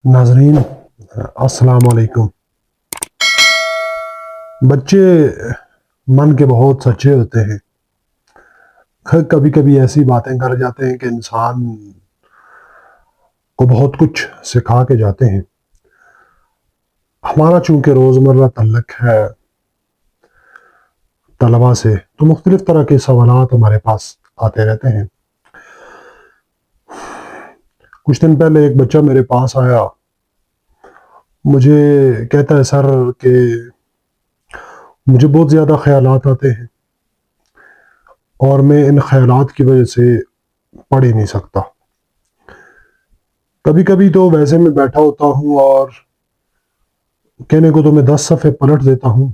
नाजरीन, अस्सलाम वालेकुम। बच्चे मन के बहुत सच्चे होते हैं। कभी कभी ऐसी बातें कर जाते हैं कि इंसान को बहुत कुछ सिखा के जाते हैं। हमारा चूंकि रोज़मर्रा तल्लक है तलबा से, तो मुख्तलिफ तरह के सवालात हमारे पास आते रहते हैं। कुछ दिन पहले एक बच्चा मेरे पास आया, मुझे कहता है सर कि मुझे बहुत ज़्यादा ख्यालात आते हैं और मैं इन ख्यालात की वजह से पढ़ ही नहीं सकता। कभी कभी तो वैसे मैं बैठा होता हूँ और कहने को तो मैं 10 सफ़े पलट देता हूँ,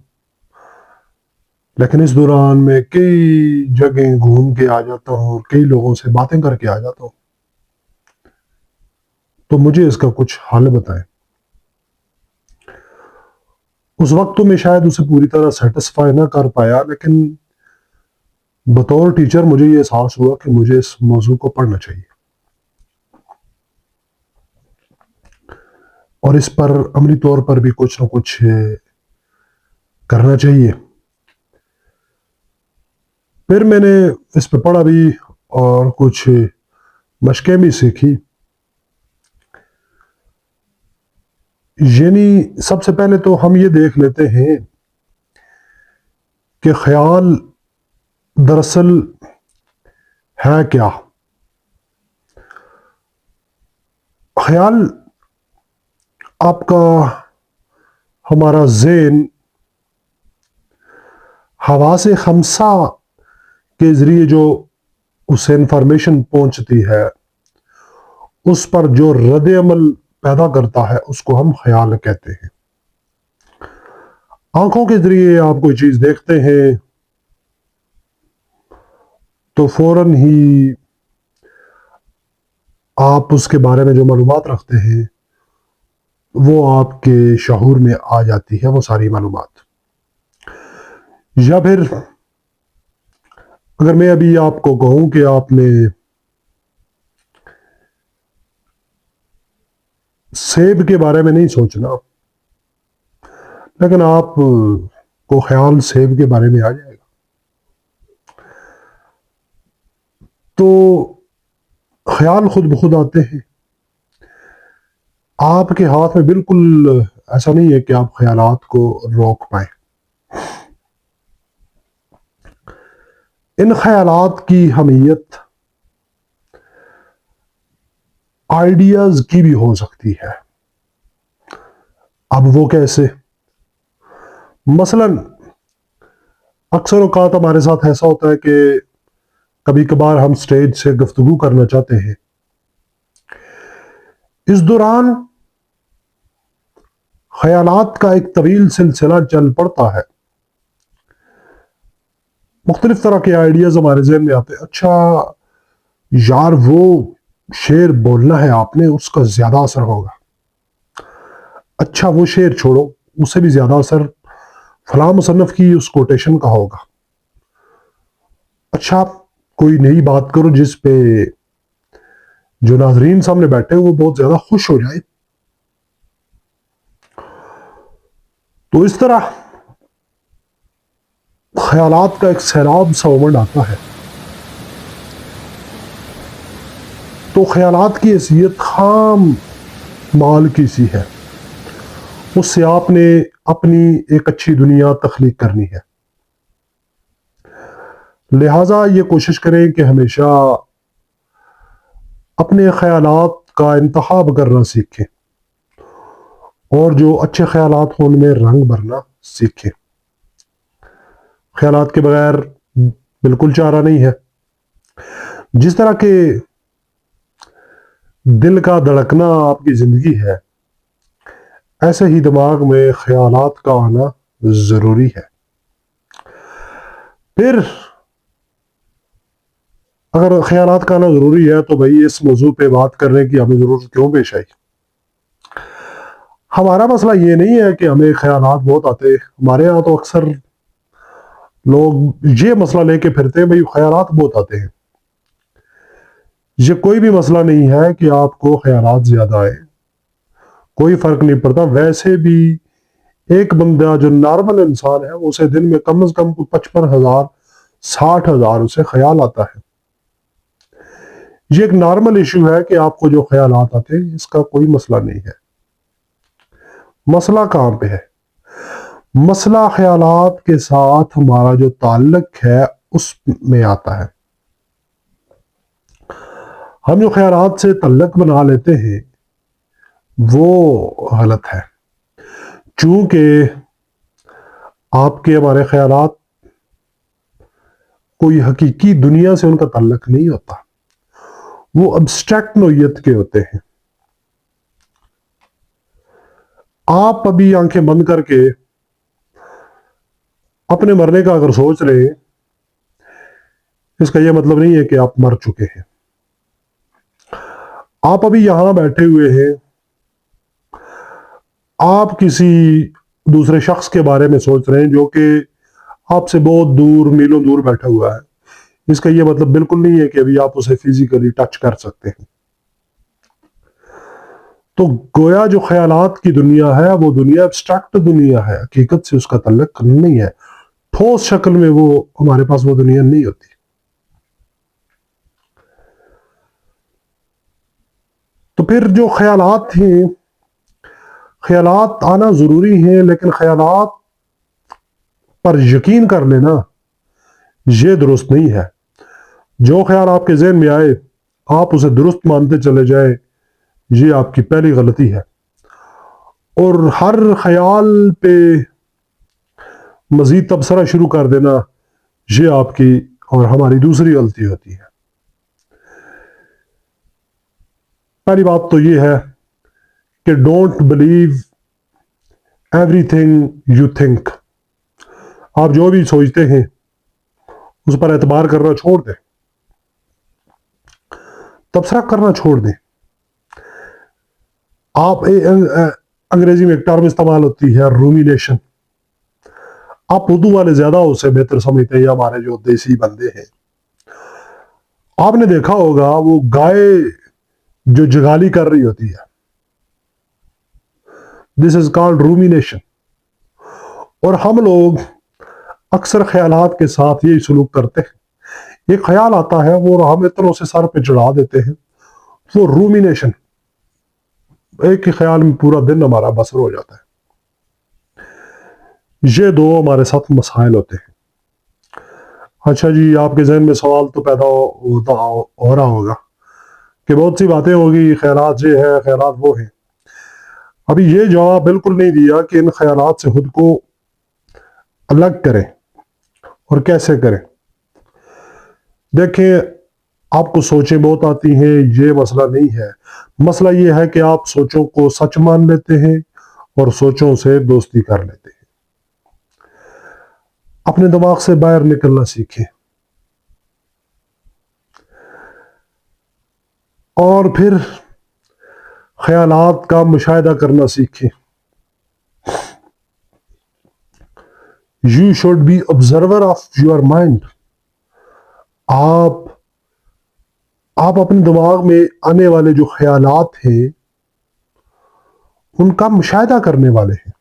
लेकिन इस दौरान मैं कई जगह घूम के आ जाता हूँ और कई लोगों से बातें करके आ जाता हूँ। तो मुझे इसका कुछ हल बताएं। उस वक्त तो मैं शायद उसे पूरी तरह सेटिस्फाई ना कर पाया, लेकिन बतौर टीचर मुझे ये एहसास हुआ कि मुझे इस मौजू को पढ़ना चाहिए और इस पर अमली तौर पर भी कुछ ना कुछ करना चाहिए। फिर मैंने इस पर पढ़ा भी और कुछ मशक़ें भी सीखी। यानी सबसे पहले तो हम ये देख लेते हैं कि ख्याल दरअसल है क्या। ख्याल आपका, हमारा ज़हन हवासे खमसा के ज़रिए जो उसे इंफॉर्मेशन पहुंचती है, उस पर जो रद्द अमल पैदा करता है, उसको हम ख्याल कहते हैं। आंखों के ज़रिए आप कोई चीज़ देखते हैं तो फौरन ही आप उसके बारे में जो मालूमात रखते हैं वो आपके शऊर में आ जाती है, वो सारी मालूमात। या फिर अगर मैं अभी आपको कहूं कि आपने सेब के बारे में नहीं सोचना, लेकिन आप को ख्याल सेब के बारे में आ जाएगा, तो ख्याल खुद ब खुद आते हैं। आपके हाथ में बिल्कुल ऐसा नहीं है कि आप ख्यालात को रोक पाए। इन ख्यालात की हमीयत आइडियाज की भी हो सकती है। अब वो कैसे? मसलन अक्सर औकात हमारे साथ ऐसा होता है कि कभी कभार हम स्टेज से गुफ्तगू करना चाहते हैं। इस दौरान ख्यालात का एक तवील सिलसिला चल पड़ता है। मुख्तलिफ तरह के आइडियाज हमारे जहन में आते हैं। अच्छा यार, वो शेर बोलना है आपने, उसका ज्यादा असर होगा। अच्छा वो शेर छोड़ो, उससे भी ज्यादा असर फलां मुसन्नफ की उस कोटेशन का होगा। अच्छा कोई नई बात करो जिस पे जो नाजरीन सामने बैठे वो बहुत ज्यादा खुश हो जाए। तो इस तरह ख्यालात का एक सैलाब सा उमड़ आता है। तो ख्यालात की हैसियत खाम माल की सी है, उससे आपने अपनी एक अच्छी दुनिया तख्लीक करनी है। लिहाजा ये कोशिश करें कि हमेशा अपने ख्यालात का इंतखाब करना सीखें और जो अच्छे ख्यालात हों उनमें रंग भरना सीखें। ख्यालात के बगैर बिल्कुल चारा नहीं है। जिस तरह के दिल का धड़कना आपकी ज़िंदगी है, ऐसे ही दिमाग में ख्यालात का आना ज़रूरी है। फिर अगर ख्यालात का आना ज़रूरी है तो भाई इस मौजू पे बात करने की हमें ज़रूरत क्यों पेश आई? हमारा मसला ये नहीं है कि हमें ख्यालात बहुत आते। हमारे यहाँ तो अक्सर लोग ये मसला लेके फिरते हैं, भाई ख्यालात बहुत आते हैं। ये कोई भी मसला नहीं है कि आपको ख्यालात ज़्यादा आए। کوئی فرق نہیں پڑتا. ویسے بھی ایک بندہ جو نارمل انسان ہے اسے دن میں کم از کم 55,000 60,000 اسے خیال آتا ہے. یہ ایک نارمل ایشو ہے کہ آپ کو جو خیالات آتے ہیں، اس کا کوئی مسئلہ نہیں ہے. مسئلہ کہاں پہ ہے؟ مسئلہ خیالات کے ساتھ ہمارا جو تعلق ہے اس میں آتا ہے. ہم جو خیالات سے تعلق بنا لیتے ہیں وہ غلط ہے. چونکہ آپ کے ہمارے خیالات کوئی حقیقی دنیا سے ان کا تعلق نہیں ہوتا، وہ ابسٹریکٹ نوعیت کے ہوتے ہیں. آپ ابھی آنکھیں بند کر کے اپنے مرنے کا اگر سوچ رہے ہیں، اس کا یہ مطلب نہیں ہے کہ آپ مر چکے ہیں. آپ ابھی یہاں بیٹھے ہوئے ہیں، آپ کسی دوسرے شخص کے بارے میں سوچ رہے ہیں جو کہ آپ سے بہت دور، میلوں دور بیٹھا ہوا ہے. اس کا یہ مطلب بالکل نہیں ہے کہ ابھی آپ اسے فزیکلی ٹچ کر سکتے ہیں. تو گویا جو خیالات کی دنیا ہے وہ دنیا ابسٹریکٹ دنیا ہے، حقیقت سے اس کا تعلق نہیں ہے. ٹھوس شکل میں وہ ہمارے پاس وہ دنیا نہیں ہوتی. تو پھر جو خیالات ہیں، خیالات آنا ضروری ہیں، لیکن خیالات پر یقین کر لینا یہ درست نہیں ہے. جو خیال آپ کے ذہن میں آئے آپ اسے درست مانتے چلے جائیں، یہ آپ کی پہلی غلطی ہے. اور ہر خیال پہ مزید تبصرہ شروع کر دینا یہ آپ کی اور ہماری دوسری غلطی ہوتی ہے. پہلی بات تو یہ ہے کہ don't believe every thing you think. آپ جو بھی سوچتے ہیں اس پر اعتبار کرنا چھوڑ دیں، تبصرہ کرنا چھوڑ دیں. آپ انگریزی میں ایک ٹرم استعمال ہوتی ہے رومینیشن. آپ اردو والے زیادہ اسے بہتر سمجھتے ہیں، یا ہمارے جو دیسی بندے ہیں. آپ نے دیکھا ہوگا وہ گائے جو جگالی کر رہی ہوتی ہے، دس از کالڈ رومینیشن. اور ہم لوگ اکثر خیالات کے ساتھ یہی سلوک کرتے ہیں. ایک خیال آتا ہے وہ ہم اتنوں سے سر پہ چڑھا دیتے ہیں، وہ رومینیشن. ایک ہی خیال میں پورا دن ہمارا بسر ہو جاتا ہے. یہ دو ہمارے ساتھ مسائل ہوتے ہیں. اچھا جی، آپ کے ذہن میں سوال تو پیدا ہو رہا ہوگا کہ بہت سی باتیں ہوگی، خیالات یہ ہے، خیالات وہ ہیں. ابھی یہ جواب بالکل نہیں دیا کہ ان خیالات سے خود کو الگ کریں اور کیسے کریں. دیکھیں، آپ کو سوچیں بہت آتی ہیں، یہ مسئلہ نہیں ہے. مسئلہ یہ ہے کہ آپ سوچوں کو سچ مان لیتے ہیں اور سوچوں سے دوستی کر لیتے ہیں. اپنے دماغ سے باہر نکلنا سیکھیں اور پھر خیالات کا مشاہدہ کرنا سیکھیں. You should be observer of your mind. آپ اپنے دماغ میں آنے والے جو خیالات ہیں ان کا مشاہدہ کرنے والے ہیں.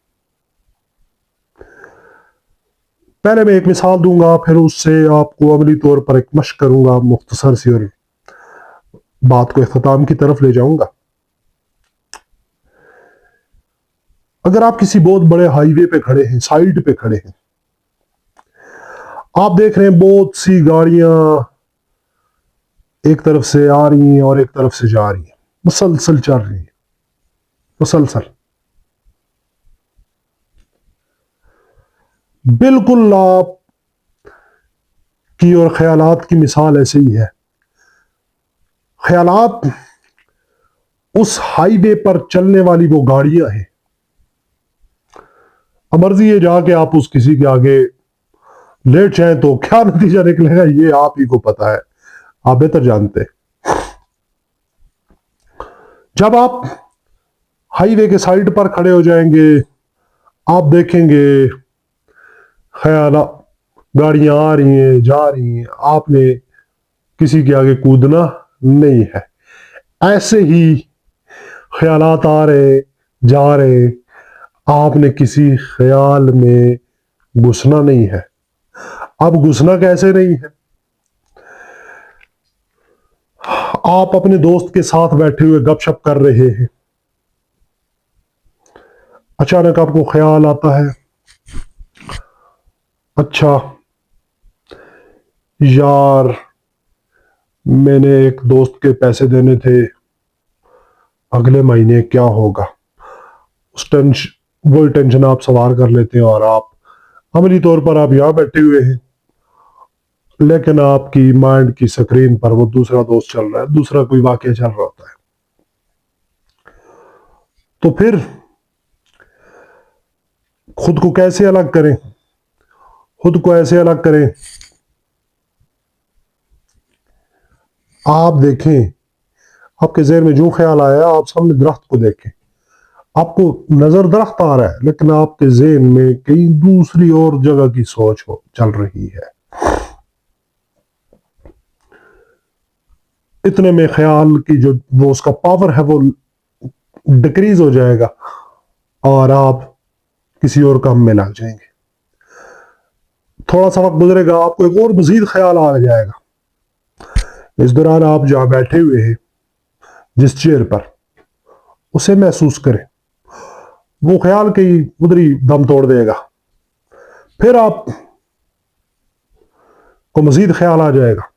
پہلے میں ایک مثال دوں گا، پھر اس سے آپ کو عملی طور پر ایک مشق کروں گا، مختصر سی، اور بات کو اختتام کی طرف لے جاؤں گا. اگر آپ کسی بہت بڑے ہائی وے پہ کھڑے ہیں، سائیڈ پہ کھڑے ہیں، آپ دیکھ رہے ہیں بہت سی گاڑیاں ایک طرف سے آ رہی ہیں اور ایک طرف سے جا رہی ہیں، مسلسل چل رہی ہیں، مسلسل. بالکل آپ کی اور خیالات کی مثال ایسے ہی ہے. خیالات اس ہائی وے پر چلنے والی وہ گاڑیاں ہیں. مرضی ہے جا کے آپ اس کسی کے آگے لیٹ جائیں تو کیا نتیجہ نکلے گا یہ آپ ہی کو پتا ہے، آپ بہتر جانتے. جب آپ ہائی وے کے سائڈ پر کھڑے ہو جائیں گے، آپ دیکھیں گے خیالات، گاڑیاں آ رہی ہیں، جا رہی ہیں، آپ نے کسی کے آگے کودنا نہیں ہے. ایسے ہی خیالات آ رہے जा रहे, आपने किसी ख्याल में घुसना नहीं है। अब घुसना कैसे नहीं है? आप अपने दोस्त के साथ बैठे हुए गपशप कर रहे हैं, अचानक आपको ख्याल आता है, अच्छा यार मैंने एक दोस्त के पैसे देने थे, अगले महीने क्या होगा। वही टेंशन आप सवार कर लेते हैं और आप अमली तौर पर आप यहां बैठे हुए हैं, लेकिन आपकी माइंड की स्क्रीन पर वो दूसरा दोस्त चल रहा है, दूसरा कोई वाकया चल रहा होता है। तो फिर खुद को कैसे अलग करें? खुद को ऐसे अलग करें, आप देखें, आपके ज़हन में जो ख्याल आया, आप सामने दरख्त को देखें, आपको नजर दरख्त आ रहा है, लेकिन आपके ज़हन में कहीं दूसरी और जगह की सोच चल रही है। इतने में ख्याल की जो वो उसका पावर है वो डिक्रीज हो जाएगा और आप किसी और काम में लग जाएंगे। थोड़ा सा वक्त गुजरेगा, आपको एक और मजीद ख्याल आ जाएगा। इस दौरान आप जहां बैठे हुए हैं, जिस चेयर पर, उसे महसूस करें, वो ख्याल कहीं उधर ही दम तोड़ देगा। फिर आप को मजीद ख्याल आ जाएगा,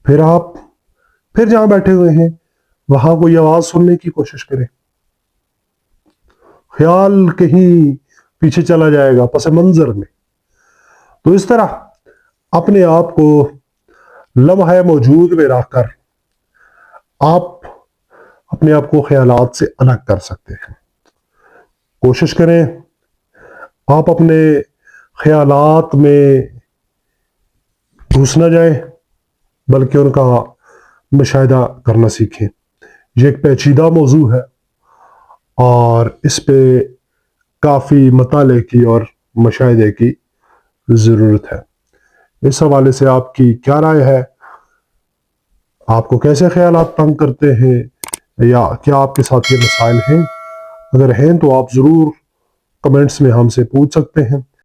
फिर आप फिर जहां बैठे हुए हैं वहां कोई आवाज सुनने की कोशिश करें, ख्याल कहीं पीछे चला जाएगा पस मंजर में। तो इस तरह अपने आप को लम्हा मौजूद में रखकर आप अपने आप को ख्यालात से अलग कर सकते हैं। कोशिश करें आप अपने ख्यालात में घुस न जाए, बल्कि उनका मुशाहिदा करना सीखें। ये एक पेचीदा मौजू है और इस पे काफ़ी मताले की और मुशाहिदे की ज़रूरत है। इस हवाले से आपकी क्या राय है? आपको कैसे ख्यालात तंग करते हैं, या क्या आपके साथ ये मसाइल हैं? अगर हैं तो आप ज़रूर कमेंट्स में हमसे पूछ सकते हैं।